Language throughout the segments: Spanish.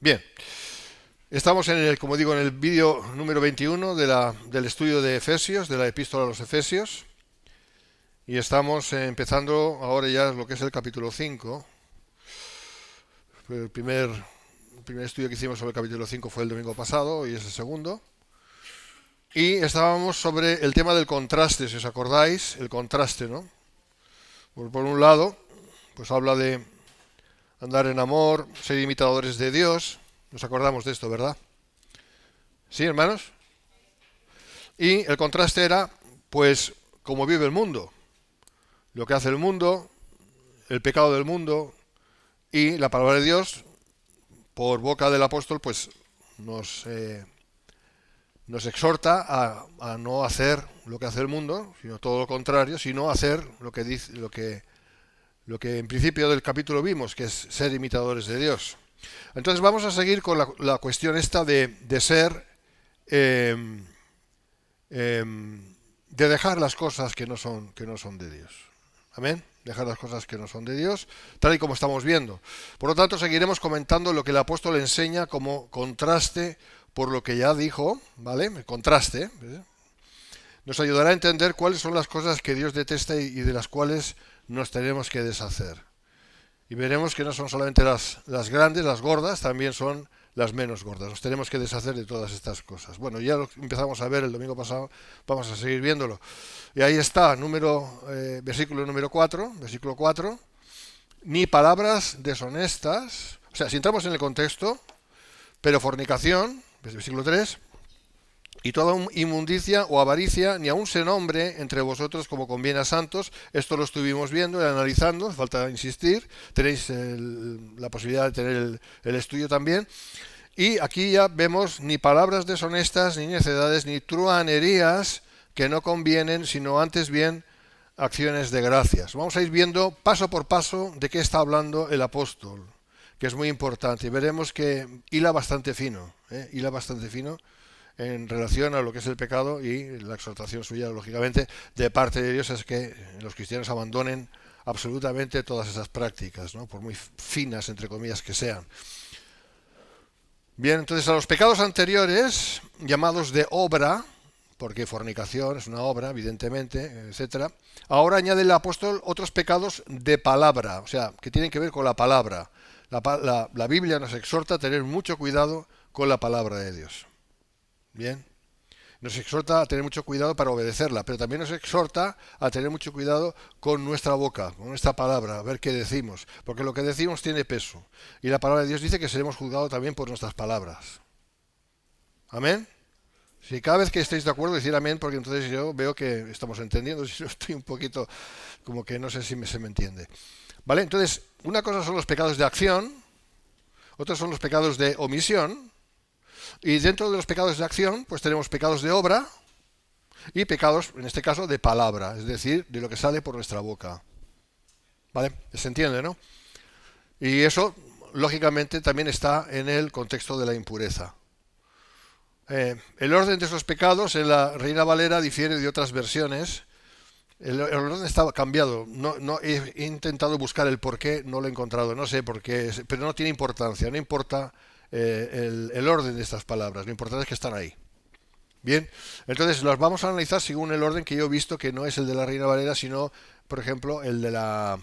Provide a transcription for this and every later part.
Bien, estamos como digo, en el vídeo número 21 del estudio de Efesios, de la epístola a los Efesios, y estamos empezando ahora ya lo que es el capítulo 5. El primer estudio que hicimos sobre el capítulo 5 fue el domingo pasado y es el segundo. Y estábamos sobre el tema del contraste, si os acordáis, el contraste, ¿no? Por un lado, pues habla de andar en amor, ser imitadores de Dios. Nos acordamos de esto, ¿verdad? ¿Sí, hermanos? Y el contraste era, pues, cómo vive el mundo, lo que hace el mundo, el pecado del mundo y la palabra de Dios, por boca del apóstol, pues nos exhorta a no hacer lo que hace el mundo, sino todo lo contrario, sino hacer lo que dice, lo que en principio del capítulo vimos, que es ser imitadores de Dios. Entonces vamos a seguir con la cuestión esta de ser, de dejar las cosas que no son de Dios. Amén. Dejar las cosas que no son de Dios, tal y como estamos viendo. Por lo tanto, seguiremos comentando lo que el apóstol enseña como contraste por lo que ya dijo, ¿vale? El contraste nos ayudará a entender cuáles son las cosas que Dios detesta y de las cuales nos tenemos que deshacer. Y veremos que no son solamente las grandes, las gordas, también son las menos gordas. Nos tenemos que deshacer de todas estas cosas. Bueno, ya lo empezamos a ver el domingo pasado, vamos a seguir viéndolo. Y ahí está, versículo número 4, versículo 4. Ni palabras deshonestas, o sea, si entramos en el contexto, pero fornicación, versículo 3, y toda inmundicia o avaricia, ni aun se nombre entre vosotros como conviene a santos. Esto lo estuvimos viendo y analizando, falta insistir. Tenéis la posibilidad de tener el estudio también. Y aquí ya vemos ni palabras deshonestas, ni necedades, ni truhanerías que no convienen, sino antes bien acciones de gracias. Vamos a ir viendo paso por paso de qué está hablando el apóstol, que es muy importante. Y veremos que hila bastante fino, en relación a lo que es el pecado, y la exhortación suya, lógicamente, de parte de Dios es que los cristianos abandonen absolutamente todas esas prácticas, ¿no? Por muy finas, entre comillas, que sean. Bien, entonces a los pecados anteriores, llamados de obra, porque fornicación es una obra, evidentemente, etcétera, ahora añade el apóstol otros pecados de palabra, o sea, que tienen que ver con la palabra. La Biblia nos exhorta a tener mucho cuidado con la palabra de Dios. Bien, nos exhorta a tener mucho cuidado para obedecerla, pero también nos exhorta a tener mucho cuidado con nuestra boca, con nuestra palabra, a ver qué decimos, porque lo que decimos tiene peso. Y la palabra de Dios dice que seremos juzgados también por nuestras palabras. ¿Amén? Si cada vez que estéis de acuerdo, decir amén, porque entonces yo veo que estamos entendiendo. Si yo estoy un poquito como que no sé si se me entiende. ¿Vale? Entonces, una cosa son los pecados de acción, otros son los pecados de omisión. Y dentro de los pecados de acción, pues tenemos pecados de obra y pecados, en este caso, de palabra, es decir, de lo que sale por nuestra boca. ¿Vale? ¿Se entiende, no? Y eso, lógicamente, también está en el contexto de la impureza. El orden de esos pecados en la Reina Valera difiere de otras versiones. El orden está cambiado. No he intentado buscar el por qué, no lo he encontrado. No sé por qué, pero no tiene importancia. No importa el orden de estas palabras. Lo importante es que están ahí. Bien, entonces las vamos a analizar según el orden que yo he visto, que no es el de la Reina Valera, sino, por ejemplo, el de la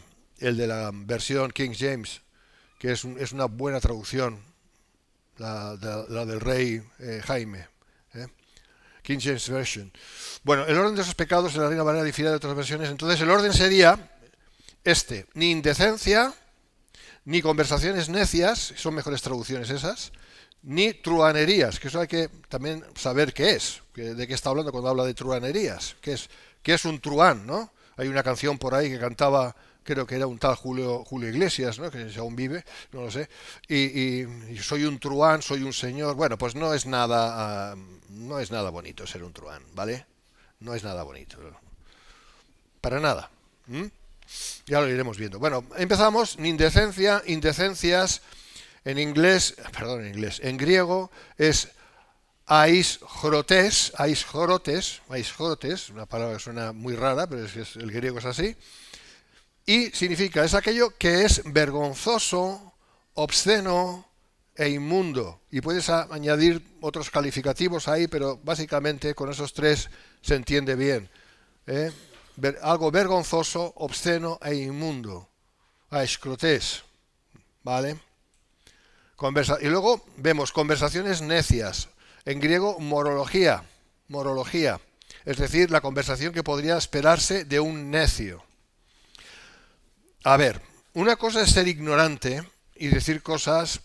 versión King James, que es una buena traducción, la del rey Jaime. King James Version. Bueno, el orden de esos pecados en la Reina Valera difiere de otras versiones. Entonces el orden sería ni indecencia, ni conversaciones necias, son mejores traducciones esas, ni truhanerías, que eso hay que también saber qué es, de qué está hablando cuando habla de truhanerías, qué es un truán, ¿no? Hay una canción por ahí que cantaba, creo que era un tal Julio Iglesias, ¿no? Que aún vive, no lo sé, y soy un truán, soy un señor. Bueno, pues no es nada bonito ser un truán, ¿vale? No es nada bonito, para nada. Ya lo iremos viendo. Bueno, empezamos. Indecencias en griego es aisjorotes, una palabra que suena muy rara, pero el griego es así. Y significa, es aquello que es vergonzoso, obsceno, e inmundo. Y puedes añadir otros calificativos ahí, pero básicamente con esos tres se entiende bien. Algo vergonzoso, obsceno e inmundo. Escrotés. ¿Vale? Y luego vemos conversaciones necias. En griego, morología. Morología. Es decir, la conversación que podría esperarse de un necio. A ver, una cosa es ser ignorante y decir cosas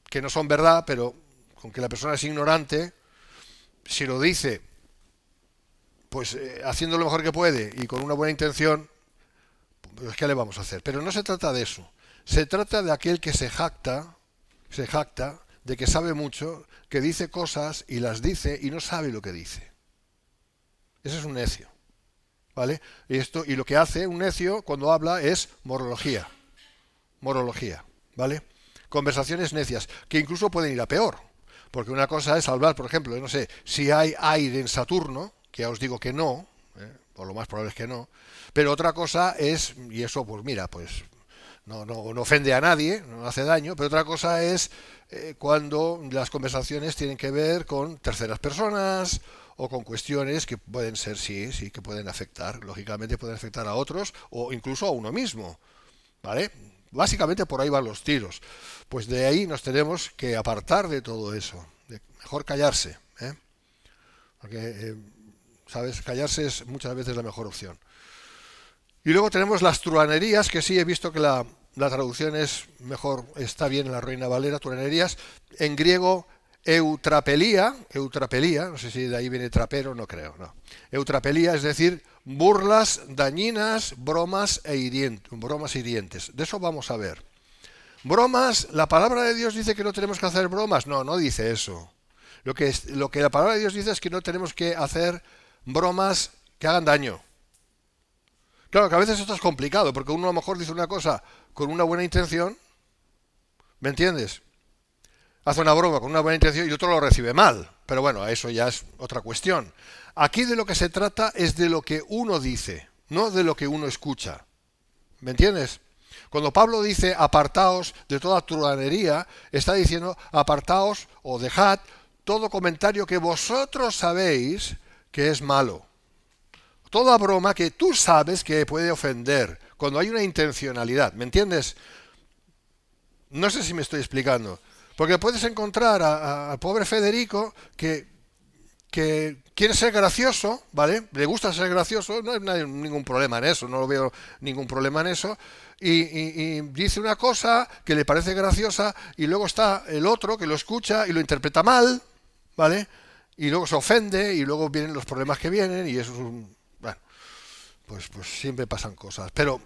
que no son verdad, pero con que la persona es ignorante, si lo dice, pues haciendo lo mejor que puede y con una buena intención, pues ¿qué le vamos a hacer? Pero no se trata de eso. Se trata de aquel que se jacta de que sabe mucho, que dice cosas y las dice y no sabe lo que dice. Ese es un necio. ¿Vale? Y lo que hace un necio cuando habla es morología. Morología. ¿Vale? Conversaciones necias, que incluso pueden ir a peor. Porque una cosa es hablar, por ejemplo, no sé, si hay aire en Saturno, que ya os digo que no, o lo más probable es que no, pero otra cosa es, y eso pues mira, pues no ofende a nadie, no hace daño, pero otra cosa es cuando las conversaciones tienen que ver con terceras personas o con cuestiones que pueden ser, sí, que pueden afectar, lógicamente pueden afectar a otros o incluso a uno mismo, ¿vale? Básicamente por ahí van los tiros. Pues de ahí nos tenemos que apartar de todo eso. Mejor callarse, porque, ¿sabes? Callarse es muchas veces la mejor opción. Y luego tenemos las truhanerías, que sí he visto que la traducción es mejor, está bien en la Reina Valera, truhanerías. En griego, eutrapelía, no sé si de ahí viene trapero, no creo, no. Eutrapelía, es decir, burlas dañinas, bromas hirientes. De eso vamos a ver. Bromas, la palabra de Dios dice que no tenemos que hacer bromas. No dice eso. Lo que la palabra de Dios dice es que no tenemos que hacer bromas que hagan daño. Claro que a veces esto es complicado, porque uno a lo mejor dice una cosa con una buena intención, ¿me entiendes? Hace una broma con una buena intención y otro lo recibe mal. Pero bueno, eso ya es otra cuestión. Aquí de lo que se trata es de lo que uno dice, no de lo que uno escucha. ¿Me entiendes? Cuando Pablo dice apartaos de toda truhanería, está diciendo apartaos o dejad todo comentario que vosotros sabéis que es malo. Toda broma que tú sabes que puede ofender, cuando hay una intencionalidad, ¿me entiendes? No sé si me estoy explicando. Porque puedes encontrar al pobre Federico que quiere ser gracioso, ¿vale? Le gusta ser gracioso, no hay ningún problema en eso, no lo veo ningún problema en eso, y dice una cosa que le parece graciosa y luego está el otro que lo escucha y lo interpreta mal, ¿vale? Y luego se ofende y luego vienen los problemas que vienen y eso es un... Bueno, pues siempre pasan cosas, pero...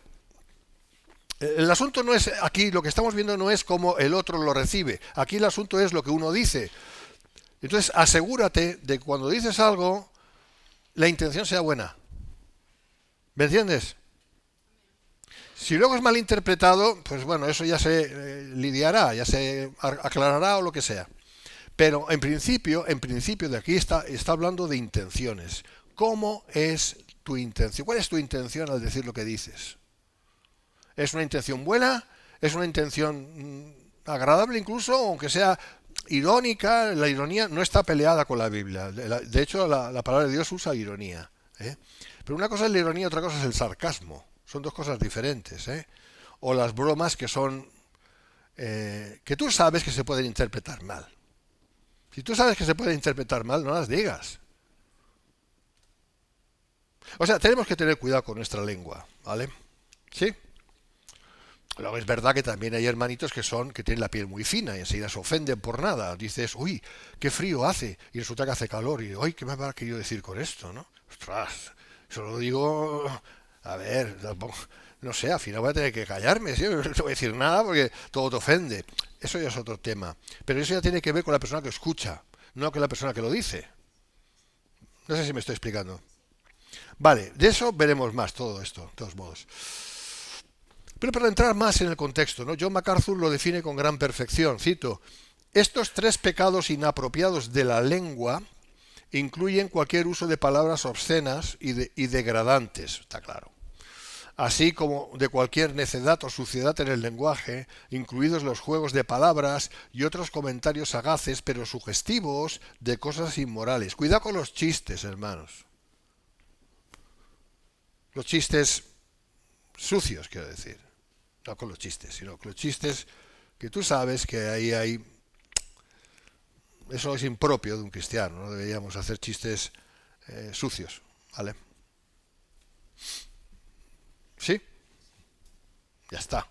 El asunto no es, aquí lo que estamos viendo no es cómo el otro lo recibe, aquí el asunto es lo que uno dice. Entonces asegúrate de que cuando dices algo, la intención sea buena. ¿Me entiendes? Si luego es malinterpretado, pues bueno, eso ya se lidiará, ya se aclarará o lo que sea. Pero en principio de aquí está hablando de intenciones. ¿Cómo es tu intención? ¿Cuál es tu intención al decir lo que dices? ¿Es una intención buena? ¿Es una intención agradable incluso? Aunque sea irónica, la ironía no está peleada con la Biblia. De hecho, la palabra de Dios usa ironía. Pero una cosa es la ironía, otra cosa es el sarcasmo. Son dos cosas diferentes. O las bromas que son... que tú sabes que se pueden interpretar mal. Si tú sabes que se pueden interpretar mal, no las digas. O sea, tenemos que tener cuidado con nuestra lengua, ¿vale? ¿Sí? Luego es verdad que también hay hermanitos que tienen la piel muy fina y enseguida se ofenden por nada. Dices, uy, qué frío hace, y resulta que hace calor, y uy, ¿qué me habrá querido decir con esto, no? Ostras, eso lo digo, a ver, no sé, al final voy a tener que callarme, ¿sí? No te voy a decir nada porque todo te ofende. Eso ya es otro tema. Pero eso ya tiene que ver con la persona que escucha, no con la persona que lo dice. No sé si me estoy explicando. Vale, de eso veremos más todo esto, de todos modos. Pero para entrar más en el contexto, ¿no? John MacArthur lo define con gran perfección. Cito, estos tres pecados inapropiados de la lengua incluyen cualquier uso de palabras obscenas y degradantes, está claro. así como de cualquier necedad o suciedad en el lenguaje, incluidos los juegos de palabras y otros comentarios sagaces pero sugestivos de cosas inmorales. Cuidado con los chistes, hermanos. Los chistes sucios, quiero decir. No con los chistes, sino con los chistes que tú sabes que ahí hay... Eso es impropio de un cristiano, no deberíamos hacer chistes sucios, ¿vale? ¿Sí? Ya está.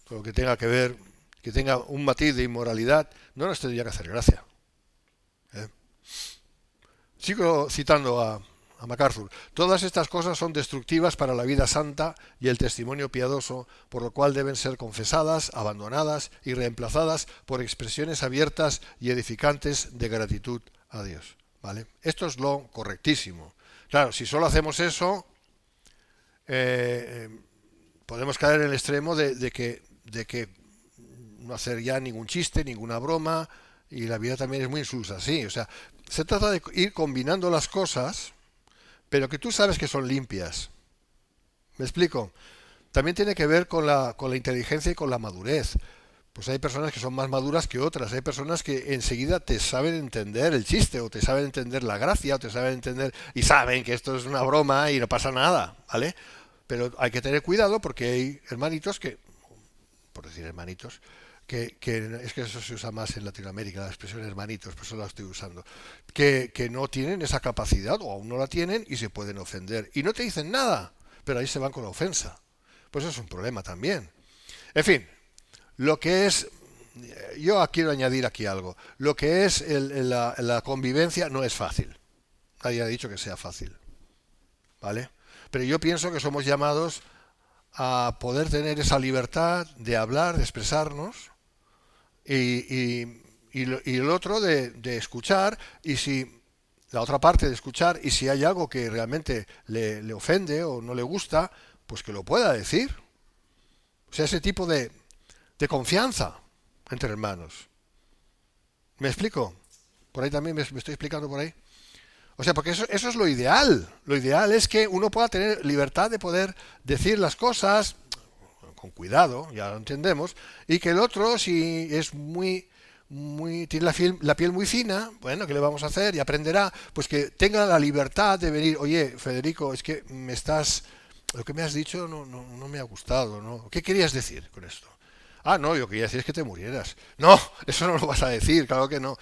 Todo lo que tenga que ver, que tenga un matiz de inmoralidad, no nos tendría que hacer gracia. ¿Eh? Sigo citando a MacArthur. Todas estas cosas son destructivas para la vida santa y el testimonio piadoso, por lo cual deben ser confesadas, abandonadas y reemplazadas por expresiones abiertas y edificantes de gratitud a Dios. ¿Vale? Esto es lo correctísimo. Claro, si solo hacemos eso, podemos caer en el extremo de que no hacer ya ningún chiste, ninguna broma, y la vida también es muy insulsa, sí. O sea, se trata de ir combinando las cosas, pero que tú sabes que son limpias. ¿Me explico? También tiene que ver con la inteligencia y con la madurez. Pues hay personas que son más maduras que otras. Hay personas que enseguida te saben entender el chiste, o te saben entender la gracia, o te saben entender y saben que esto es una broma y no pasa nada, ¿vale? Pero hay que tener cuidado porque hay hermanitos que, por decir hermanitos, que es que eso se usa más en Latinoamérica, la expresión hermanitos, por eso la estoy usando, que no tienen esa capacidad o aún no la tienen y se pueden ofender. Y no te dicen nada, pero ahí se van con la ofensa. Pues eso es un problema también. En fin, lo que es, yo quiero añadir aquí algo, lo que es la convivencia no es fácil. Nadie ha dicho que sea fácil, ¿vale? Pero yo pienso que somos llamados a poder tener esa libertad de hablar, de expresarnos, y el otro de escuchar, y si la otra parte de escuchar, y si hay algo que realmente le ofende o no le gusta, pues que lo pueda decir. O sea, ese tipo de confianza entre hermanos. ¿Me explico? Por ahí también me estoy explicando por ahí. O sea, porque eso es lo ideal. Lo ideal es que uno pueda tener libertad de poder decir las cosas con cuidado, ya lo entendemos, y que el otro, si es tiene la piel muy fina, bueno, ¿qué le vamos a hacer? Y aprenderá, pues que tenga la libertad de venir, oye, Federico, es que lo que me has dicho no me ha gustado, ¿no? ¿Qué querías decir con esto? Ah, no, yo quería decir es que te murieras. No, eso no lo vas a decir, claro que no.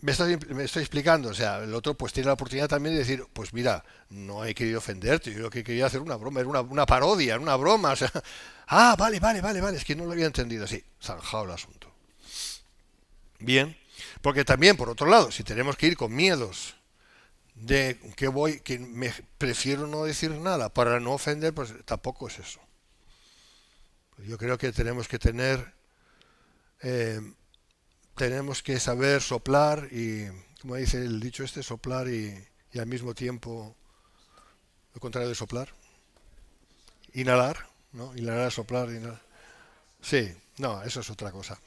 Me estoy explicando, o sea, el otro pues tiene la oportunidad también de decir, pues mira, no he querido ofenderte, yo lo que quería hacer una broma, era una parodia, una broma, o sea, vale, es que no lo había entendido así, zanjado el asunto. Bien, porque también, por otro lado, si tenemos que ir con miedos de que me prefiero no decir nada para no ofender, pues tampoco es eso. Yo creo que tenemos que tenemos que saber soplar y, como dice el dicho soplar y al mismo tiempo, lo contrario de soplar, inhalar, ¿no? Inhalar, soplar, inhalar. Sí, no, eso es otra cosa.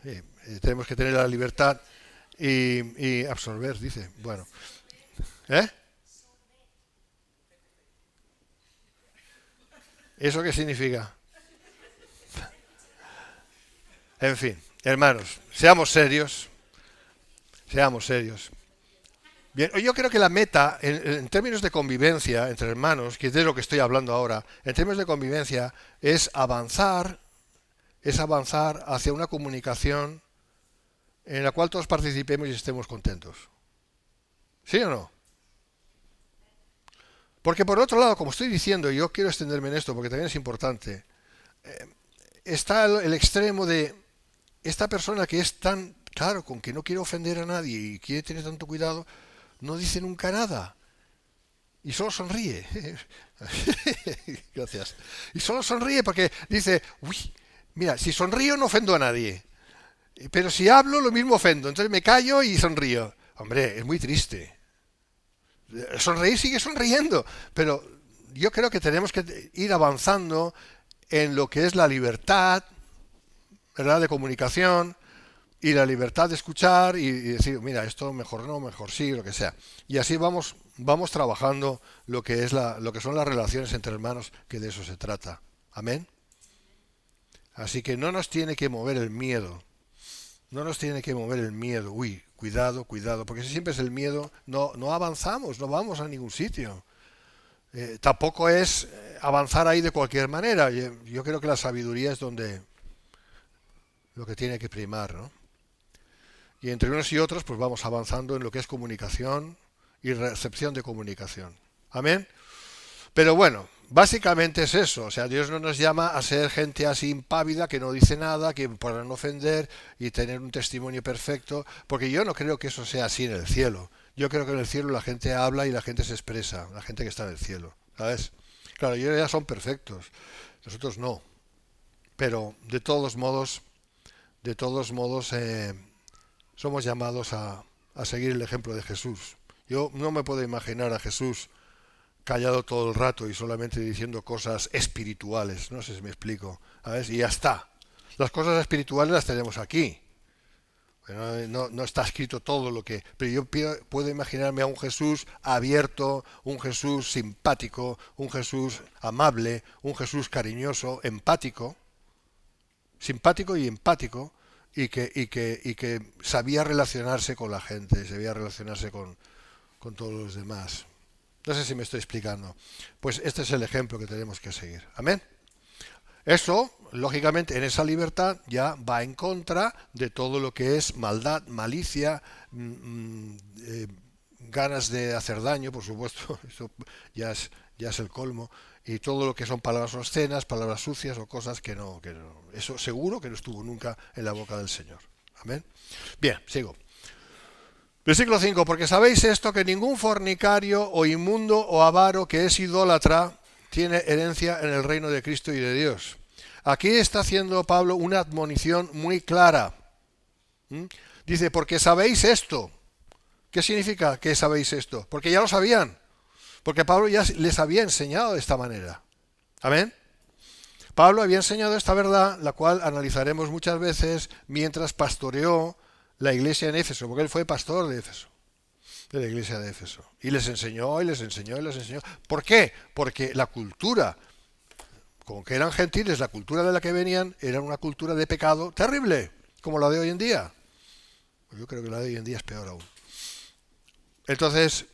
Sí, tenemos que tener la libertad y absorber, dice. Bueno, ¿eh? ¿Eso qué significa? En fin, hermanos, seamos serios. Seamos serios. Bien, yo creo que la meta, en términos de convivencia entre hermanos, que es de lo que estoy hablando ahora, en términos de convivencia, es avanzar hacia una comunicación en la cual todos participemos y estemos contentos. ¿Sí o no? Porque por otro lado, como estoy diciendo, y yo quiero extenderme en esto porque también es importante, está el extremo de esta persona que es tan claro con que no quiere ofender a nadie y quiere tener tanto cuidado, no dice nunca nada y solo sonríe. Gracias. Y solo sonríe porque dice, uy, mira, si sonrío no ofendo a nadie, pero si hablo lo mismo ofendo, entonces me callo y sonrío. Hombre, es muy triste. Sonreír sigue sonriendo, pero yo creo que tenemos que ir avanzando en lo que es la libertad, ¿verdad?, de comunicación y la libertad de escuchar y decir, mira, esto mejor no, mejor sí, lo que sea. Y así vamos vamos trabajando lo que es lo que son las relaciones entre hermanos, que de eso se trata. Amén. Así que no nos tiene que mover el miedo. No nos tiene que mover el miedo. Uy, cuidado, cuidado, porque si siempre es el miedo, no avanzamos, no vamos a ningún sitio. Tampoco es avanzar ahí de cualquier manera. Yo creo que la sabiduría es donde lo que tiene que primar, ¿no? Y entre unos y otros, pues vamos avanzando en lo que es comunicación y recepción de comunicación. Amén. Pero bueno, básicamente es eso. O sea, Dios no nos llama a ser gente así impávida, que no dice nada, que para no ofender y tener un testimonio perfecto, porque yo no creo que eso sea así en el cielo. Yo creo que en el cielo la gente habla y la gente se expresa, la gente que está en el cielo, ¿sabes? Claro, ellos ya son perfectos, nosotros no. Pero de todos modos, somos llamados a seguir el ejemplo de Jesús. Yo no me puedo imaginar a Jesús callado todo el rato y solamente diciendo cosas espirituales, no sé si me explico, ¿sabes? Y ya está. Las cosas espirituales las tenemos aquí. No está escrito todo lo que... Pero yo puedo imaginarme a un Jesús abierto, un Jesús simpático, un Jesús amable, un Jesús cariñoso, empático, simpático y empático, y que sabía relacionarse con la gente, sabía relacionarse con todos los demás. No sé si me estoy explicando. Pues este es el ejemplo que tenemos que seguir. Amén. Eso, lógicamente, en esa libertad ya va en contra de todo lo que es maldad, malicia, ganas de hacer daño, por supuesto. Eso ya es el colmo. Y todo lo que son palabras obscenas, palabras sucias o cosas que no. Eso seguro que no estuvo nunca en la boca del Señor. Amén. Bien, sigo. Versículo 5. Porque sabéis esto, que ningún fornicario o inmundo o avaro que es idólatra tiene herencia en el reino de Cristo y de Dios. Aquí está haciendo Pablo una admonición muy clara. Dice, porque sabéis esto. ¿Qué significa que sabéis esto? Porque ya lo sabían. Porque Pablo ya les había enseñado de esta manera. Amén. Pablo había enseñado esta verdad, la cual analizaremos muchas veces mientras pastoreó la iglesia en Éfeso, porque él fue pastor de Éfeso, de la iglesia de Éfeso. Y les enseñó, y les enseñó, y les enseñó. ¿Por qué? Porque la cultura, como que eran gentiles, la cultura de la que venían era una cultura de pecado terrible, como la de hoy en día. Yo creo que la de hoy en día es peor aún. Entonces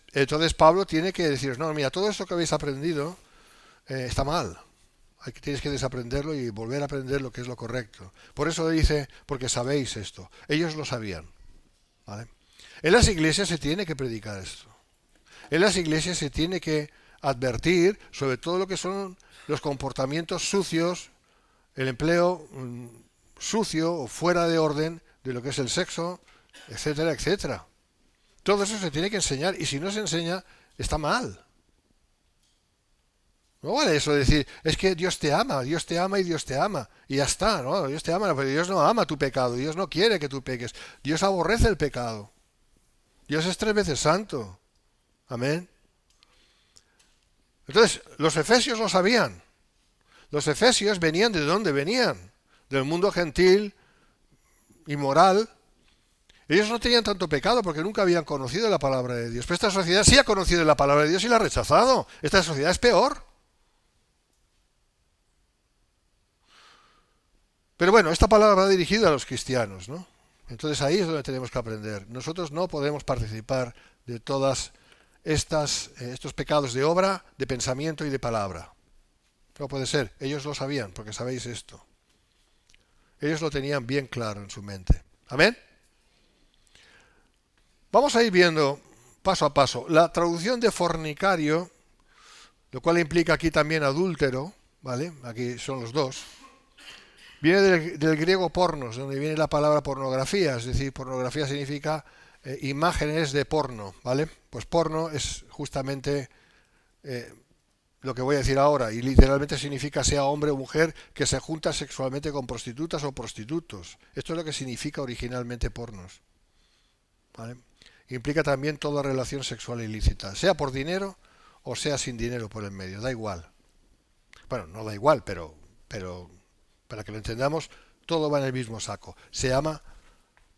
Pablo tiene que deciros, no, mira, todo esto que habéis aprendido está mal. Tienes que desaprenderlo y volver a aprender lo que es lo correcto. Por eso dice, porque sabéis esto. Ellos lo sabían. ¿Vale? En las iglesias se tiene que predicar esto. En las iglesias se tiene que advertir sobre todo lo que son los comportamientos sucios, el empleo sucio o fuera de orden de lo que es el sexo, etcétera, etcétera. Todo eso se tiene que enseñar y si no se enseña, está mal. No vale eso de decir, es que Dios te ama y Dios te ama. Y ya está, ¿no? Dios te ama, pero Dios no ama tu pecado. Dios no quiere que tú peques. Dios aborrece el pecado. Dios es 3 veces santo. Amén. Entonces, los efesios lo sabían. Los efesios venían de dónde venían. Del mundo gentil, inmoral. Ellos no tenían tanto pecado porque nunca habían conocido la palabra de Dios. Pero esta sociedad sí ha conocido la palabra de Dios y la ha rechazado. Esta sociedad es peor. Pero bueno, esta palabra va dirigida a los cristianos, ¿no? Entonces ahí es donde tenemos que aprender. Nosotros no podemos participar de todas estos pecados de obra, de pensamiento y de palabra. No puede ser. Ellos lo sabían, porque sabéis esto. Ellos lo tenían bien claro en su mente. ¿Amén? Vamos a ir viendo paso a paso. La traducción de fornicario, lo cual implica aquí también adúltero, ¿vale? Aquí son los dos. Viene del griego pornos, donde viene la palabra pornografía, es decir, pornografía significa imágenes de porno, ¿vale? Pues porno es justamente lo que voy a decir ahora, y literalmente significa sea hombre o mujer que se junta sexualmente con prostitutas o prostitutos. Esto es lo que significa originalmente pornos, ¿vale? Implica también toda relación sexual ilícita, sea por dinero o sea sin dinero por el medio, da igual. Bueno, no da igual, pero para que lo entendamos, todo va en el mismo saco. Se llama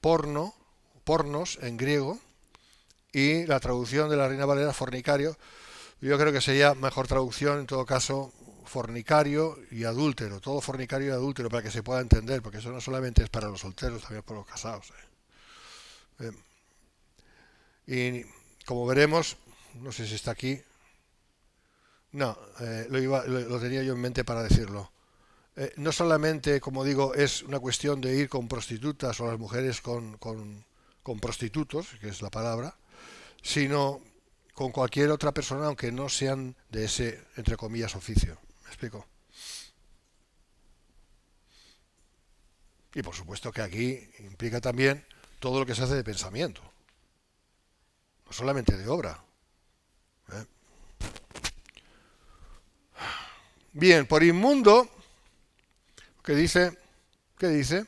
porno, pornos en griego, y la traducción de la Reina Valera, fornicario, yo creo que sería mejor traducción, en todo caso, fornicario y adúltero, todo fornicario y adúltero, para que se pueda entender, porque eso no solamente es para los solteros, también para los casados. Y como veremos, no sé si está aquí, no, lo tenía yo en mente para decirlo. No solamente, como digo, es una cuestión de ir con prostitutas o las mujeres con prostitutos, que es la palabra, sino con cualquier otra persona, aunque no sean de ese, entre comillas, oficio. ¿Me explico? Y por supuesto que aquí implica también todo lo que se hace de pensamiento, no solamente de obra. ¿Eh? Bien, por inmundo, ¿qué dice? ¿Qué dice?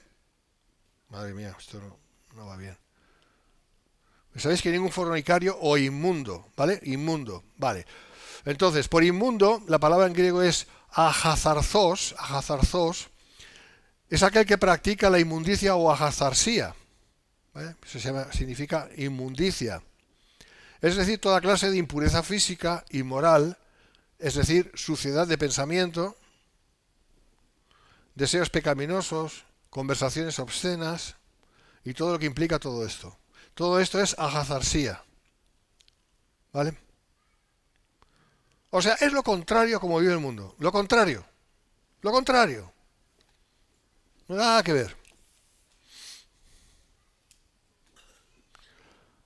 Madre mía, esto no va bien. Sabéis que ningún fornicario o inmundo, ¿vale? Inmundo, vale. Entonces, por inmundo, la palabra en griego es ajazarzos, es aquel que practica la inmundicia o ajazarsía, ¿vale? Eso significa inmundicia. Es decir, toda clase de impureza física y moral, es decir, suciedad de pensamiento, deseos pecaminosos, conversaciones obscenas y todo lo que implica todo esto. Todo esto es ajazarsía, ¿vale? O sea, es lo contrario a como vive el mundo. Lo contrario. Lo contrario. No nada que ver.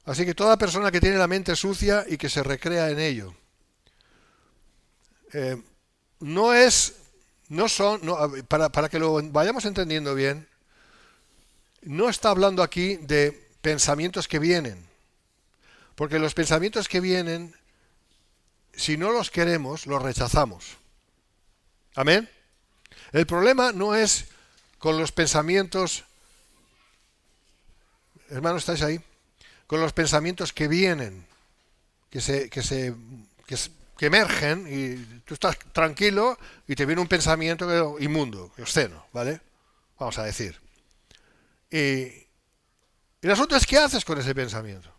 Así que toda persona que tiene la mente sucia y que se recrea en ello, no es, no son, no, para que lo vayamos entendiendo bien, no está hablando aquí de pensamientos que vienen, porque los pensamientos que vienen, si no los queremos, los rechazamos. ¿Amén? El problema no es con los pensamientos, hermanos, ¿estáis ahí? Con los pensamientos que vienen, que emergen y tú estás tranquilo y te viene un pensamiento inmundo, obsceno, ¿vale? Vamos a decir. Y el asunto es qué haces con ese pensamiento.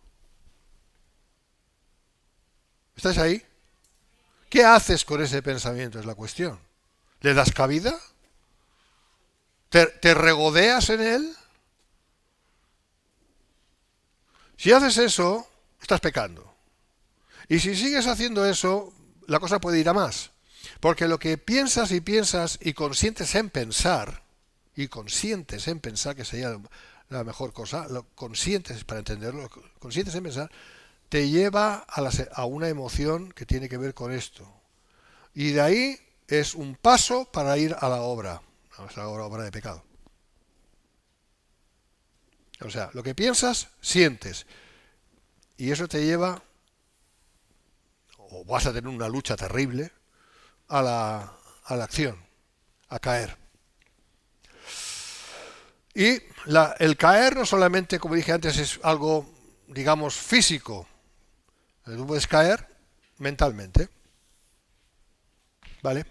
¿Estás ahí? ¿Qué haces con ese pensamiento? Es la cuestión. ¿Le das cabida? ¿Te regodeas en él? Si haces eso, estás pecando. Y si sigues haciendo eso, la cosa puede ir a más. Porque lo que piensas y consientes en pensar, que sería la mejor cosa, lo consientes para entenderlo, consientes en pensar, te lleva a una emoción que tiene que ver con esto. Y de ahí es un paso para ir a la obra de pecado. O sea, lo que piensas, sientes. Y eso te lleva, o vas a tener una lucha terrible, a la acción, a caer. Y el caer no solamente, como dije antes, es algo, digamos, físico. Tú puedes caer mentalmente. ¿Vale?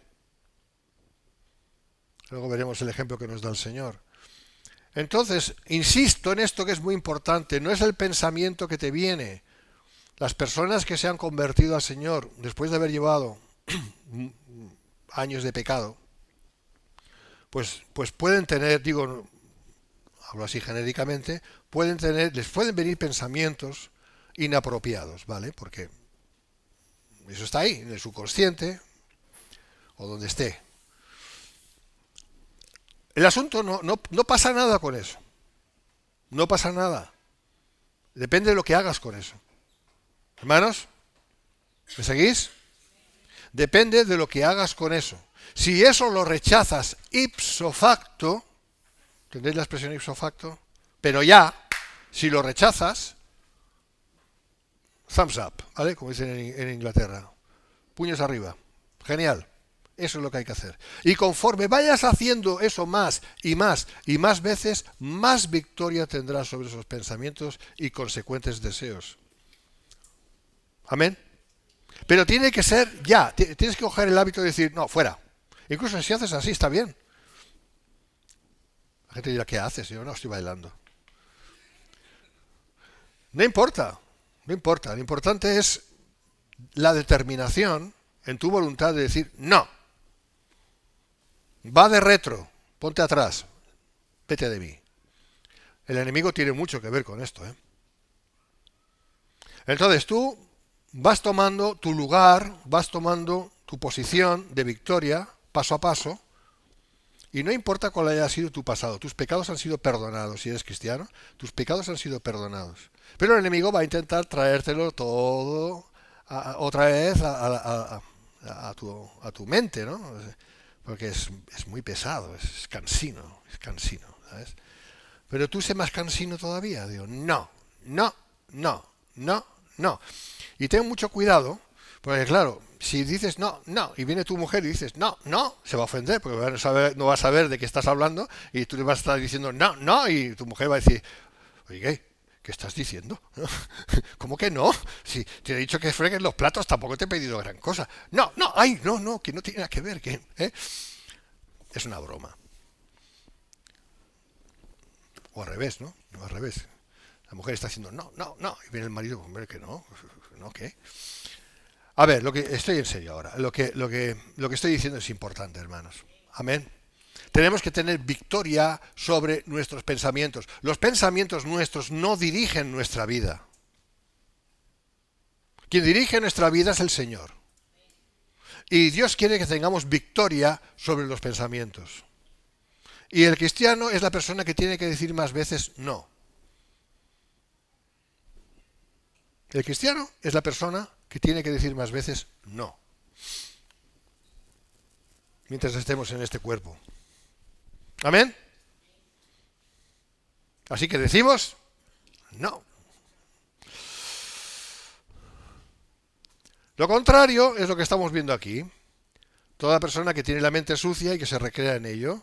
Luego veremos el ejemplo que nos da el Señor. Entonces, insisto en esto que es muy importante, no es el pensamiento que te viene. Las personas que se han convertido al Señor después de haber llevado años de pecado, pues pueden tener, digo, hablo así genéricamente, les pueden venir pensamientos inapropiados, ¿vale? Porque eso está ahí, en el subconsciente o donde esté. El asunto no pasa nada con eso. No pasa nada. Depende de lo que hagas con eso. Hermanos, ¿me seguís? Depende de lo que hagas con eso. Si eso lo rechazas ipso facto, ¿entendéis la expresión ipso facto? Pero ya, si lo rechazas, thumbs up, ¿vale? Como dicen en Inglaterra. Puños arriba. Genial. Eso es lo que hay que hacer. Y conforme vayas haciendo eso más y más y más veces, más victoria tendrás sobre esos pensamientos y consecuentes deseos. Amén. Pero tiene que ser ya. Tienes que coger el hábito de decir, no, fuera. Incluso si haces así, está bien. La gente dirá, ¿qué haces? Y yo, no, estoy bailando. No importa. No importa, lo importante es la determinación en tu voluntad de decir no. Va de retro, ponte atrás, vete de mí. El enemigo tiene mucho que ver con esto, ¿eh? Entonces tú vas tomando tu lugar, vas tomando tu posición de victoria paso a paso, y no importa cuál haya sido tu pasado, tus pecados han sido perdonados. Si eres cristiano, tus pecados han sido perdonados. Pero el enemigo va a intentar traértelo todo otra vez a tu mente, ¿no? Porque es muy pesado, es cansino, ¿sabes? Pero tú sé más cansino todavía. Digo, no, no, no, no, no. Y ten mucho cuidado, porque claro, si dices no, no, y viene tu mujer y dices no, no, se va a ofender, porque no va a saber de qué estás hablando, y tú le vas a estar diciendo no, no, y tu mujer va a decir, oye, ¿qué estás diciendo? ¿Cómo que no? Si te he dicho que fregues los platos, tampoco te he pedido gran cosa. No, no, ay, no, no, que no tiene nada que ver, que es una broma. O al revés, ¿no? No al revés. La mujer está diciendo no, no, no, y viene el marido, hombre, que no, ¿no qué? A ver, estoy en serio ahora. Lo que estoy diciendo es importante, hermanos. Amén. Tenemos que tener victoria sobre nuestros pensamientos. Los pensamientos nuestros no dirigen nuestra vida. Quien dirige nuestra vida es el Señor. Y Dios quiere que tengamos victoria sobre los pensamientos. Y el cristiano es la persona que tiene que decir más veces no. El cristiano es la persona que tiene que decir más veces no. Mientras estemos en este cuerpo. ¿Amén? Así que decimos no. Lo contrario es lo que estamos viendo aquí. Toda persona que tiene la mente sucia y que se recrea en ello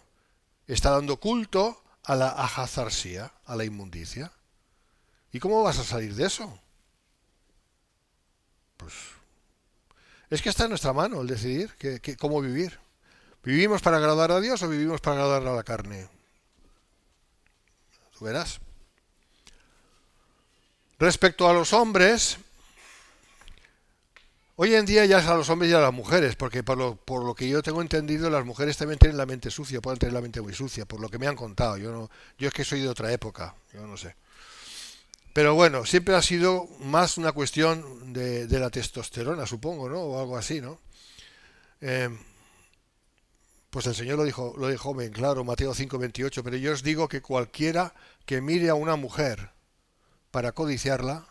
está dando culto a la ajazarsía, a la inmundicia. ¿Y cómo vas a salir de eso? Pues es que está en nuestra mano el decidir cómo vivir. ¿Vivimos para agradar a Dios o vivimos para agradar a la carne? Tú verás. Respecto a los hombres, hoy en día ya es a los hombres y a las mujeres, porque por lo que yo tengo entendido, las mujeres también tienen la mente sucia, pueden tener la mente muy sucia, por lo que me han contado. Yo es que soy de otra época, yo no sé. Pero bueno, siempre ha sido más una cuestión de la testosterona, supongo, ¿no? O algo así, ¿no? Pues el Señor lo dijo bien claro, Mateo 5:28, pero yo os digo que cualquiera que mire a una mujer para codiciarla,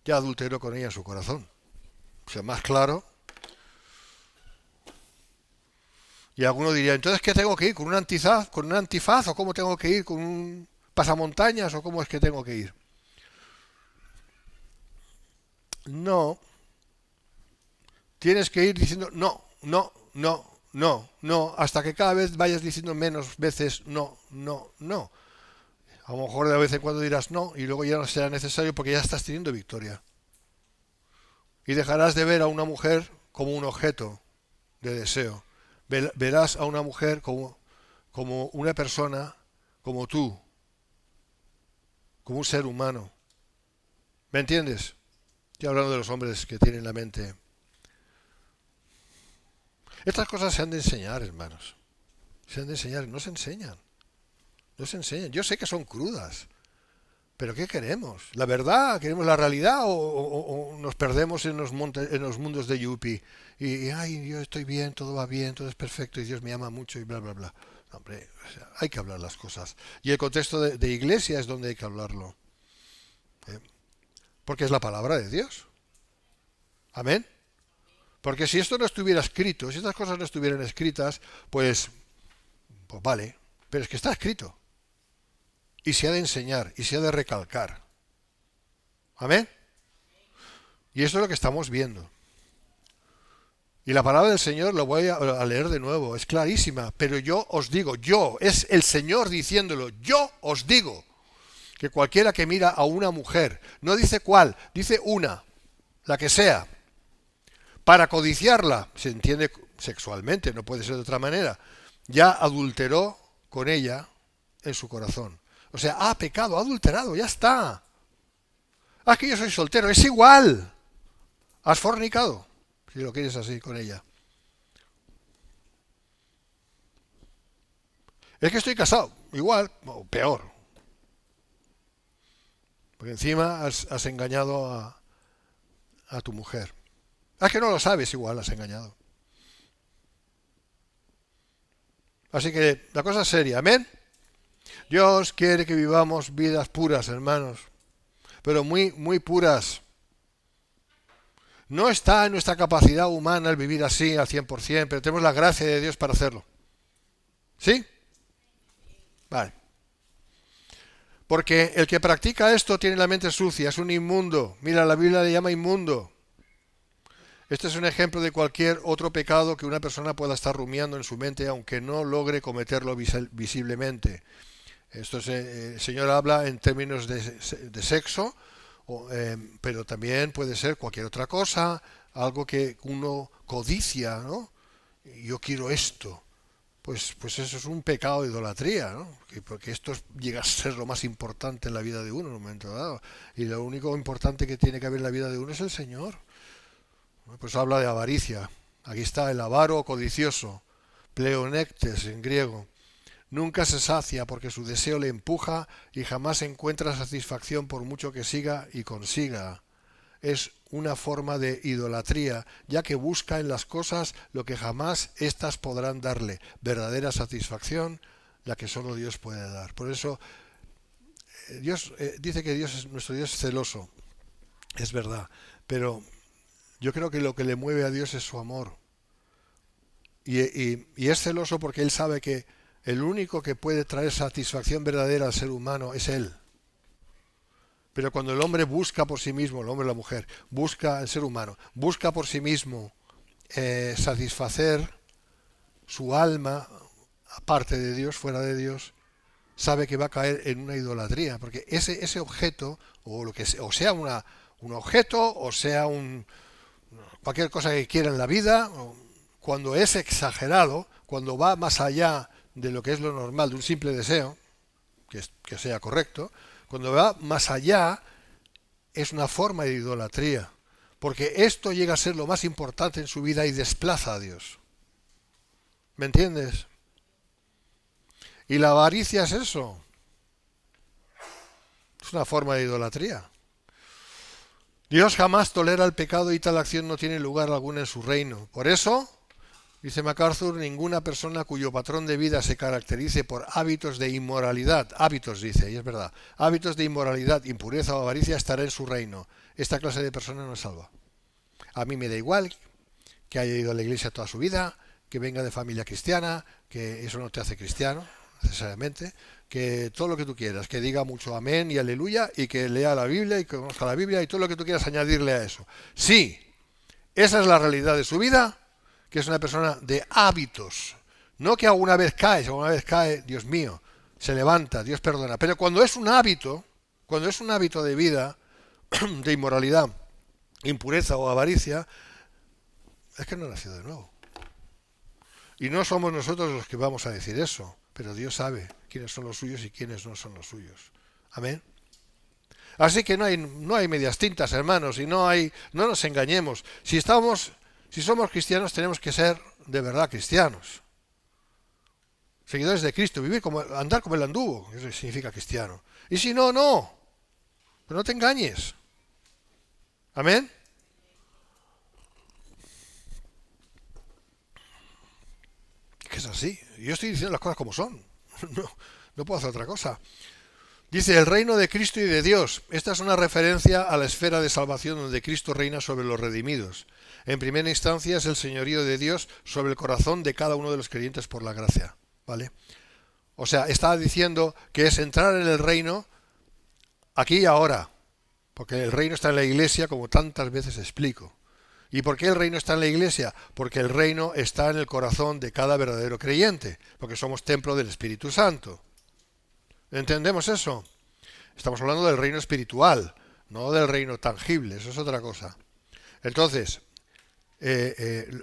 ya adulteró con ella en su corazón. O sea, más claro. Y alguno diría, entonces, ¿qué tengo que ir? ¿Con un antifaz? ¿O cómo tengo que ir? ¿Con un pasamontañas? ¿O cómo es que tengo que ir? No. Tienes que ir diciendo no, no, no, no, no, hasta que cada vez vayas diciendo menos veces no, no, no. A lo mejor de vez en cuando dirás no y luego ya no será necesario porque ya estás teniendo victoria. Y dejarás de ver a una mujer como un objeto de deseo. Verás a una mujer como una persona, como tú, como un ser humano. ¿Me entiendes? Estoy hablando de los hombres que tienen la mente. Estas cosas se han de enseñar, hermanos. Se han de enseñar, no se enseñan. No se enseñan. Yo sé que son crudas, pero ¿qué queremos? ¿La verdad? ¿Queremos la realidad? ¿O nos perdemos en los mundos de Yuppie? Ay, yo estoy bien, todo va bien, todo es perfecto y Dios me ama mucho y bla, bla, bla. No, hombre, o sea, hay que hablar las cosas. Y el contexto de iglesia es donde hay que hablarlo. Porque es la palabra de Dios. Amén. Porque si esto no estuviera escrito, si estas cosas no estuvieran escritas, pues vale. Pero es que está escrito. Y se ha de enseñar, y se ha de recalcar. ¿Amén? Y eso es lo que estamos viendo. Y la palabra del Señor, lo voy a leer de nuevo, es clarísima. Pero yo os digo, es el Señor diciéndolo, yo os digo, que cualquiera que mira a una mujer, no dice cuál, dice una, la que sea, para codiciarla, se entiende sexualmente, no puede ser de otra manera, ya adulteró con ella en su corazón. O sea, ha pecado, ha adulterado, ya está. Ah, que yo soy soltero. Es igual. Has fornicado, si lo quieres así con ella. Es que estoy casado. Igual, o peor. Porque encima has engañado a tu mujer. Ah, que no lo sabes, igual has engañado. Así que la cosa es seria. Amén. Dios quiere que vivamos vidas puras, hermanos. Pero muy, muy puras. No está en nuestra capacidad humana el vivir así al 100%, pero tenemos la gracia de Dios para hacerlo. ¿Sí? Vale. Porque el que practica esto tiene la mente sucia, es un inmundo. Mira, la Biblia le llama inmundo. Este es un ejemplo de cualquier otro pecado que una persona pueda estar rumiando en su mente, aunque no logre cometerlo visiblemente. Esto el Señor habla en términos de sexo, pero también puede ser cualquier otra cosa, algo que uno codicia, ¿no? Yo quiero esto. Pues eso es un pecado de idolatría, ¿no? Porque esto llega a ser lo más importante en la vida de uno en un momento dado. Y lo único importante que tiene que haber en la vida de uno es el Señor. Pues habla de avaricia. Aquí está el avaro codicioso, pleonectes en griego. Nunca se sacia porque su deseo le empuja y jamás encuentra satisfacción por mucho que siga y consiga. Es una forma de idolatría, ya que busca en las cosas lo que jamás éstas podrán darle, verdadera satisfacción, la que solo Dios puede dar. Por eso Dios dice que nuestro Dios es celoso, es verdad, pero yo creo que lo que le mueve a Dios es su amor. Y es celoso porque Él sabe que el único que puede traer satisfacción verdadera al ser humano es Él. Pero cuando el hombre busca por sí mismo, el hombre o la mujer, busca el ser humano, busca por sí mismo satisfacer su alma, aparte de Dios, fuera de Dios, sabe que va a caer en una idolatría, porque ese objeto, o lo que sea, o sea un objeto, o sea cualquier cosa que quiera en la vida, cuando es exagerado, cuando va más allá de lo que es lo normal, de un simple deseo, que sea correcto, cuando va más allá, es una forma de idolatría. Porque esto llega a ser lo más importante en su vida y desplaza a Dios. ¿Me entiendes? Y la avaricia es eso. Es una forma de idolatría. Dios jamás tolera el pecado y tal acción no tiene lugar alguna en su reino. Por eso, dice MacArthur, ninguna persona cuyo patrón de vida se caracterice por hábitos de inmoralidad, hábitos dice, y es verdad, hábitos de inmoralidad, impureza o avaricia estará en su reino. Esta clase de persona no es salva. A mí me da igual que haya ido a la iglesia toda su vida, que venga de familia cristiana, que eso no te hace cristiano, necesariamente, que todo lo que tú quieras, que diga mucho amén y aleluya, y que lea la Biblia y que conozca la Biblia y todo lo que tú quieras añadirle a eso. Sí, esa es la realidad de su vida, que es una persona de hábitos, no que alguna vez cae, Dios mío, se levanta, Dios perdona, pero cuando es un hábito de vida, de inmoralidad, impureza o avaricia, es que no ha nacido de nuevo. Y no somos nosotros los que vamos a decir eso, pero Dios sabe quiénes son los suyos y quiénes no son los suyos. Amén. Así que no hay medias tintas, hermanos, y no nos engañemos. Si somos cristianos, tenemos que ser de verdad cristianos. Seguidores de Cristo, andar como el anduvo, eso significa cristiano. Y si no, no. Pero no te engañes. Amén. Que es así. Yo estoy diciendo las cosas como son. No puedo hacer otra cosa. Dice el reino de Cristo y de Dios. Esta es una referencia a la esfera de salvación donde Cristo reina sobre los redimidos. En primera instancia es el señorío de Dios sobre el corazón de cada uno de los creyentes por la gracia. ¿Vale? O sea, está diciendo que es entrar en el reino aquí y ahora. Porque el reino está en la iglesia, como tantas veces explico. ¿Y por qué el reino está en la iglesia? Porque el reino está en el corazón de cada verdadero creyente, porque somos templo del Espíritu Santo. ¿Entendemos eso? Estamos hablando del reino espiritual, no del reino tangible, eso es otra cosa. Entonces,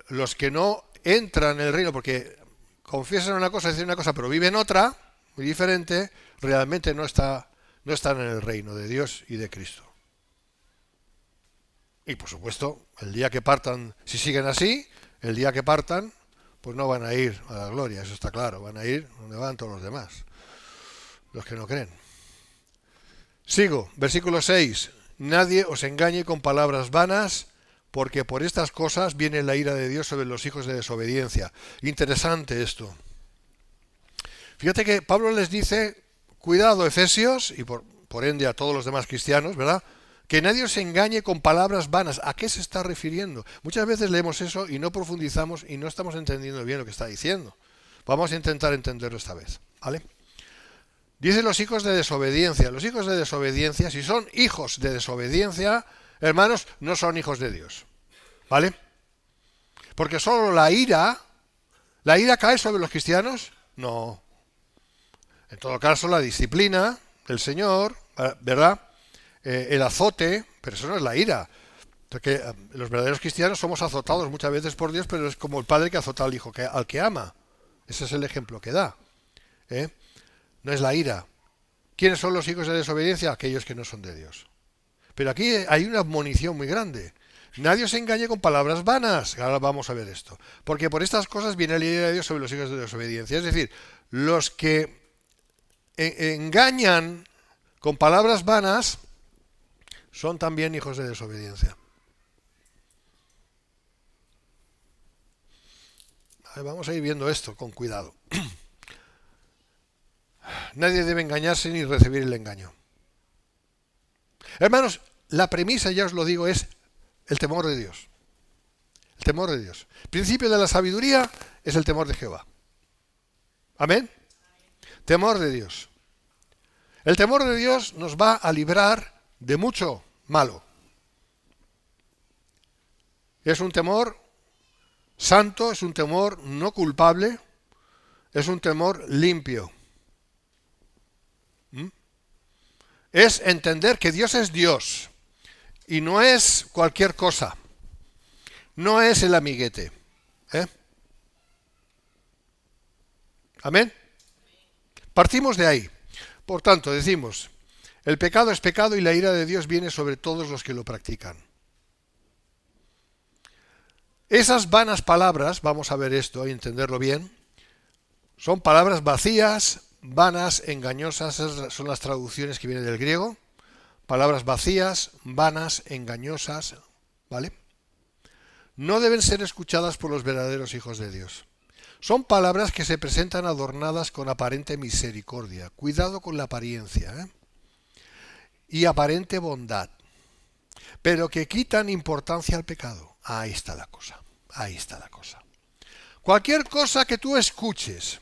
los que no entran en el reino porque confiesan una cosa, dicen una cosa, pero viven otra, muy diferente, realmente no están en el reino de Dios y de Cristo. Y por supuesto, el día que partan, si siguen así, el día que partan, pues no van a ir a la gloria, eso está claro, van a ir donde van todos los demás, los que no creen. Sigo, versículo 6. Nadie os engañe con palabras vanas, porque por estas cosas viene la ira de Dios sobre los hijos de desobediencia. Interesante esto. Fíjate que Pablo les dice, cuidado Efesios, y por ende a todos los demás cristianos, ¿verdad? Que nadie os engañe con palabras vanas. ¿A qué se está refiriendo? Muchas veces leemos eso y no profundizamos y no estamos entendiendo bien lo que está diciendo. Vamos a intentar entenderlo esta vez, ¿vale? Dice los hijos de desobediencia. Los hijos de desobediencia, si son hijos de desobediencia, hermanos, no son hijos de Dios, ¿vale? Porque solo la ira cae sobre los cristianos, no. En todo caso, la disciplina del Señor, ¿verdad? El azote, pero eso no es la ira. Porque los verdaderos cristianos somos azotados muchas veces por Dios, pero es como el padre que azota al hijo al que ama. Ese es el ejemplo que da. No es la ira. ¿Quiénes son los hijos de desobediencia? Aquellos que no son de Dios. Pero aquí hay una admonición muy grande. Nadie os engañe con palabras vanas. Ahora vamos a ver esto. Porque por estas cosas viene la ira de Dios sobre los hijos de desobediencia. Es decir, los que engañan con palabras vanas son también hijos de desobediencia. Vamos a ir viendo esto con cuidado. Nadie debe engañarse ni recibir el engaño. Hermanos, la premisa, ya os lo digo, es el temor de Dios. El temor de Dios. El principio de la sabiduría es el temor de Jehová. Amén. Temor de Dios. El temor de Dios nos va a librar de mucho malo. Es un temor santo, es un temor no culpable, es un temor limpio. Es entender que Dios es Dios y no es cualquier cosa. No es el amiguete. ¿Amén? Partimos de ahí. Por tanto, decimos, el pecado es pecado y la ira de Dios viene sobre todos los que lo practican. Esas vanas palabras, vamos a ver esto y entenderlo bien, son palabras vacías, vanas, engañosas, esas son las traducciones que vienen del griego. Palabras vacías, vanas, engañosas, ¿vale? No deben ser escuchadas por los verdaderos hijos de Dios. Son palabras que se presentan adornadas con aparente misericordia. Cuidado con la apariencia, y aparente bondad, pero que quitan importancia al pecado. Ahí está la cosa, ahí está la cosa. Cualquier cosa que tú escuches,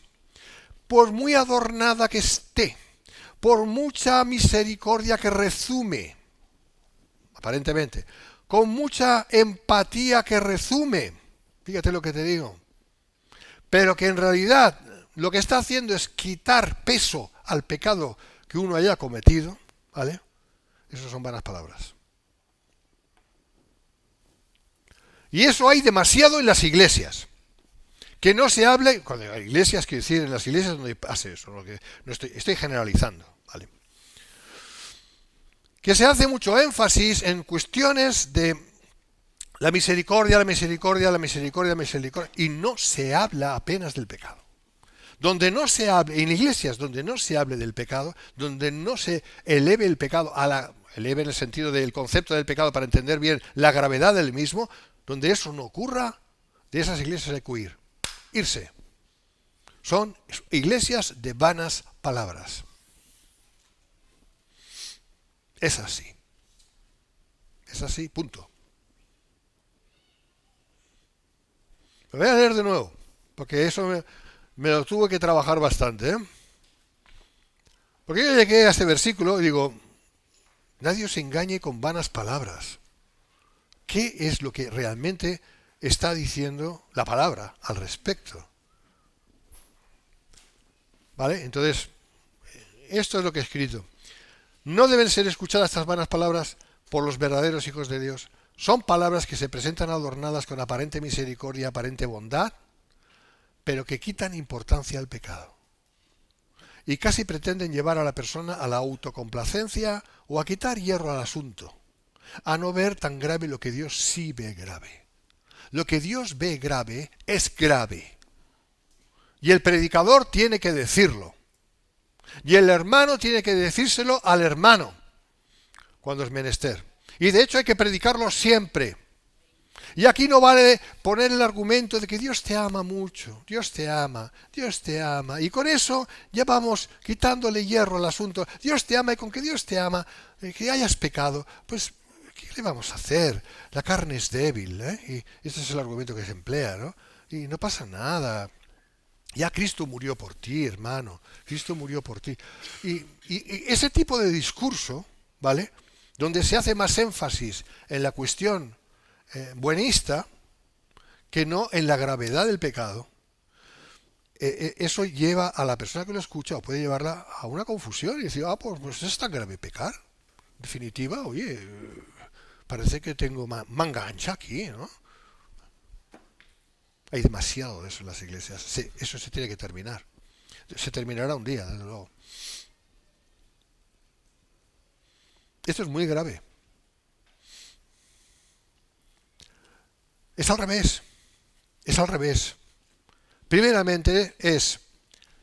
por muy adornada que esté, por mucha misericordia que rezume, aparentemente, con mucha empatía que rezume, fíjate lo que te digo, pero que en realidad lo que está haciendo es quitar peso al pecado que uno haya cometido, ¿vale? Esas son vanas palabras. Y eso hay demasiado en las iglesias. Que no se hable, cuando hay iglesias, quiero decir, en las iglesias donde pasa eso, lo que no estoy generalizando, ¿vale? Que se hace mucho énfasis en cuestiones de la misericordia, la misericordia, la misericordia, la misericordia, y no se habla apenas del pecado. Donde no se hable, en iglesias donde no se hable del pecado, donde no se eleve el pecado eleve en el sentido del concepto del pecado para entender bien la gravedad del mismo, donde eso no ocurra, de esas iglesias hay que huir, irse. Son iglesias de vanas palabras. Es así. Es así, punto. Lo voy a leer de nuevo, porque eso me lo tuve que trabajar bastante. Porque yo llegué a este versículo y digo, nadie os engañe con vanas palabras. ¿Qué es lo que realmente está diciendo la palabra al respecto? ¿Vale? Entonces, esto es lo que he escrito. No deben ser escuchadas estas vanas palabras por los verdaderos hijos de Dios. Son palabras que se presentan adornadas con aparente misericordia, aparente bondad, pero que quitan importancia al pecado. Y casi pretenden llevar a la persona a la autocomplacencia o a quitar hierro al asunto. a no ver tan grave lo que Dios sí ve grave. Lo que Dios ve grave es grave. Y el predicador tiene que decirlo. Y el hermano tiene que decírselo al hermano cuando es menester. Y de hecho hay que predicarlo siempre. Y aquí no vale poner el argumento de que Dios te ama mucho, Dios te ama, Dios te ama. Y con eso ya vamos quitándole hierro al asunto. Dios te ama y con que Dios te ama, que hayas pecado, pues ¿qué le vamos a hacer? La carne es débil, ¿eh? Y este es el argumento que se emplea, ¿no? Y no pasa nada. Ya Cristo murió por ti, hermano. Cristo murió por ti. Y ese tipo de discurso, ¿vale? Donde se hace más énfasis en la cuestión buenista que no en la gravedad del pecado, eso lleva a la persona que lo escucha o puede llevarla a una confusión y decir, pues es tan grave pecar. En definitiva, oye, parece que tengo manga ancha aquí, ¿no? Hay demasiado de eso en las iglesias. Sí, eso se tiene que terminar. Se terminará un día, desde luego. Esto es muy grave. Es al revés. Es al revés. Primeramente es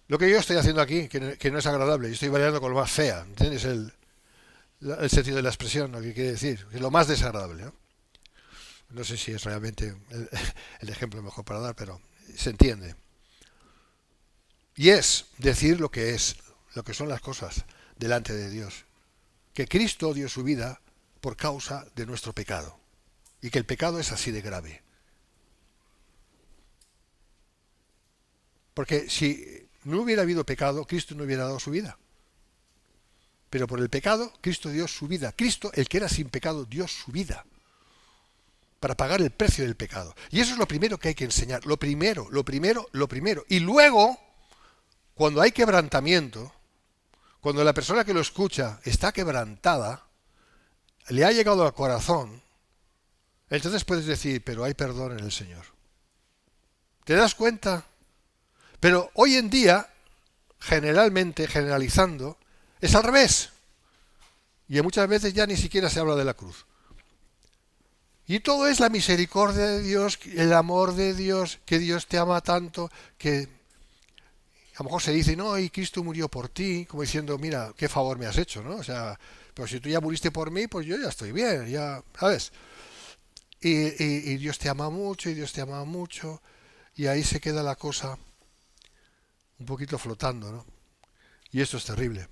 lo que yo estoy haciendo aquí, que no es agradable. Yo estoy variando con lo más fea. ¿Entiendes el sentido de la expresión? Lo que quiere decir. Que es lo más desagradable, ¿no? No sé si es realmente el ejemplo mejor para dar, pero se entiende. Y es decir lo que son las cosas delante de Dios. Que Cristo dio su vida por causa de nuestro pecado. Y que el pecado es así de grave. Porque si no hubiera habido pecado, Cristo no hubiera dado su vida. Pero por el pecado, Cristo dio su vida. Cristo, el que era sin pecado, dio su vida para pagar el precio del pecado. Y eso es lo primero que hay que enseñar. Lo primero. Y luego, cuando hay quebrantamiento, cuando la persona que lo escucha está quebrantada, le ha llegado al corazón, entonces puedes decir, pero hay perdón en el Señor. ¿Te das cuenta? Pero hoy en día, generalmente, generalizando, es al revés. Y muchas veces ya ni siquiera se habla de la cruz. Y todo es la misericordia de Dios, el amor de Dios, que Dios te ama tanto, que a lo mejor se dice, no, y Cristo murió por ti, como diciendo, mira, qué favor me has hecho, ¿no? O sea, pero si tú ya muriste por mí, pues yo ya estoy bien, ya, ¿sabes? Y Dios te ama mucho, y Dios te ama mucho, y ahí se queda la cosa un poquito flotando, ¿no? Y esto es terrible.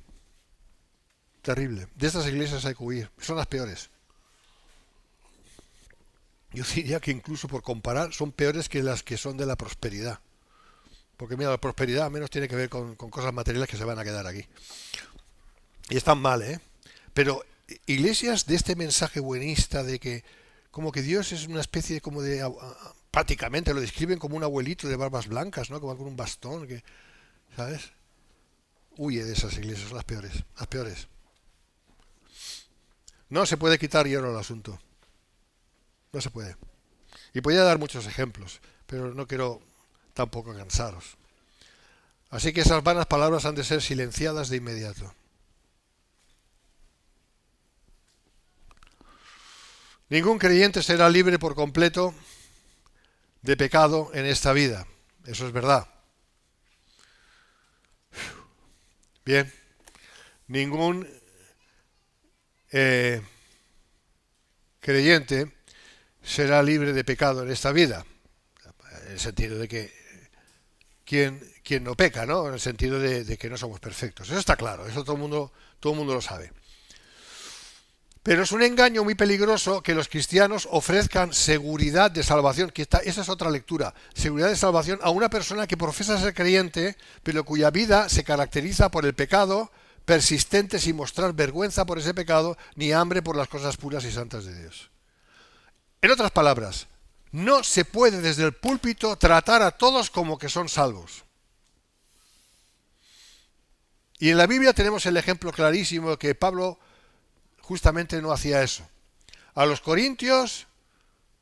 Terrible. De estas iglesias hay que huir. Son las peores. Yo diría que incluso por comparar son peores que las que son de la prosperidad. Porque mira, la prosperidad menos tiene que ver con cosas materiales que se van a quedar aquí. Y están mal, ¿eh? Pero iglesias de este mensaje buenista de que como que Dios es una especie como de... prácticamente lo describen como un abuelito de barbas blancas, ¿no? Que va con un bastón, que, ¿sabes? Huye de esas iglesias, son las peores. Las peores. No se puede quitar hierro al asunto. No se puede. Y podría dar muchos ejemplos, pero no quiero tampoco cansaros. Así que esas vanas palabras han de ser silenciadas de inmediato. Ningún creyente será libre por completo de pecado en esta vida. Eso es verdad. Bien. Ningún creyente será libre de pecado en esta vida. En el sentido de que quien no peca, ¿no? En el sentido de que no somos perfectos. Eso está claro, eso todo el mundo lo sabe. Pero es un engaño muy peligroso que los cristianos ofrezcan seguridad de salvación, esa es otra lectura, seguridad de salvación a una persona que profesa ser creyente, pero cuya vida se caracteriza por el pecado persistente sin mostrar vergüenza por ese pecado ni hambre por las cosas puras y santas de Dios. En otras palabras, no se puede desde el púlpito tratar a todos como que son salvos. Y en la Biblia tenemos el ejemplo clarísimo de que Pablo justamente no hacía eso. A los corintios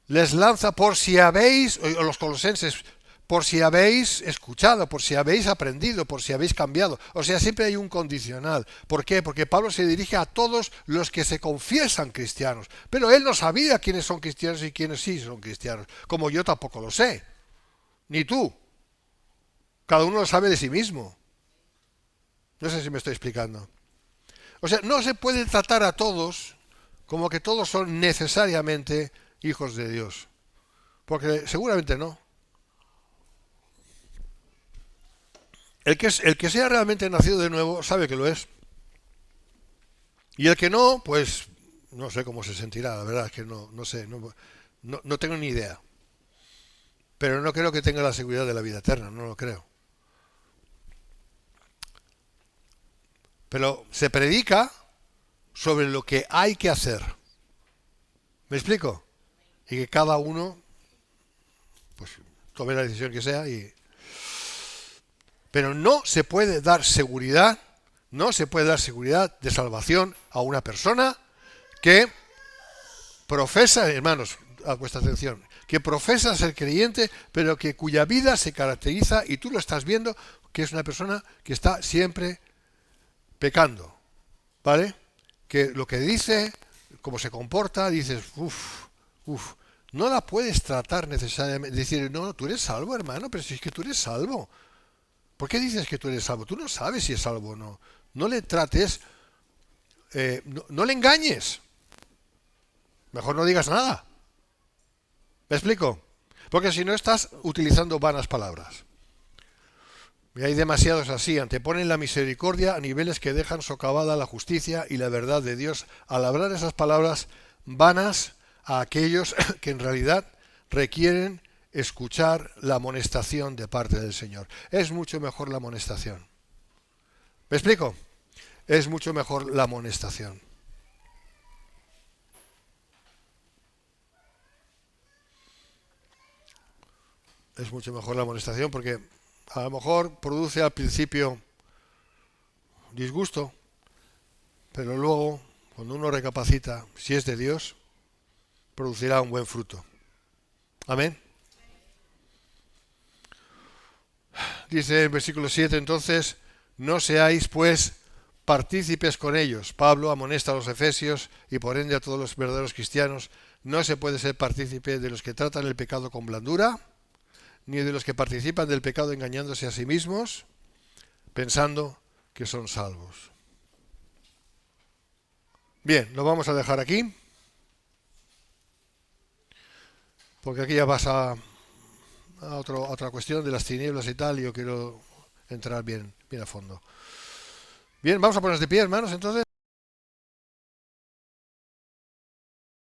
les lanza por si habéis, o los colosenses, por si habéis escuchado, por si habéis aprendido, por si habéis cambiado. O sea, siempre hay un condicional. ¿Por qué? Porque Pablo se dirige a todos los que se confiesan cristianos. Pero él no sabía quiénes son cristianos y quiénes sí son cristianos. Como yo tampoco lo sé. Ni tú. Cada uno lo sabe de sí mismo. No sé si me estoy explicando. O sea, no se puede tratar a todos como que todos son necesariamente hijos de Dios. Porque seguramente no. El que sea realmente nacido de nuevo sabe que lo es. Y el que no, pues no sé cómo se sentirá, la verdad es que no sé, no tengo ni idea. Pero no creo que tenga la seguridad de la vida eterna, no lo creo. Pero se predica sobre lo que hay que hacer. ¿Me explico? Y que cada uno pues tome la decisión que sea pero no se puede dar seguridad, no se puede dar seguridad de salvación a una persona que profesa, hermanos, a vuestra atención, que profesa ser creyente, pero que cuya vida se caracteriza, y tú lo estás viendo, que es una persona que está siempre pecando, ¿vale? Que lo que dice, cómo se comporta, dices, no la puedes tratar necesariamente, decir, no, tú eres salvo, hermano, pero si es que tú eres salvo. ¿Por qué dices que tú eres salvo? Tú no sabes si es salvo o no. No le trates, no le engañes. Mejor no digas nada. ¿Me explico? Porque si no estás utilizando vanas palabras. Y hay demasiados así, anteponen la misericordia a niveles que dejan socavada la justicia y la verdad de Dios al hablar esas palabras vanas a aquellos que en realidad requieren escuchar la amonestación de parte del Señor. Es mucho mejor la amonestación. ¿Me explico? Es mucho mejor la amonestación. Es mucho mejor la amonestación porque a lo mejor produce al principio disgusto, pero luego, cuando uno recapacita, si es de Dios, producirá un buen fruto. Amén. Dice el versículo 7, entonces, no seáis pues partícipes con ellos. Pablo amonesta a los efesios y por ende a todos los verdaderos cristianos. No se puede ser partícipe de los que tratan el pecado con blandura, ni de los que participan del pecado engañándose a sí mismos, pensando que son salvos. Bien, lo vamos a dejar aquí, porque aquí ya pasa a otra cuestión de las tinieblas y tal, y yo quiero entrar bien a fondo. Bien, vamos a ponernos de pie, hermanos, entonces.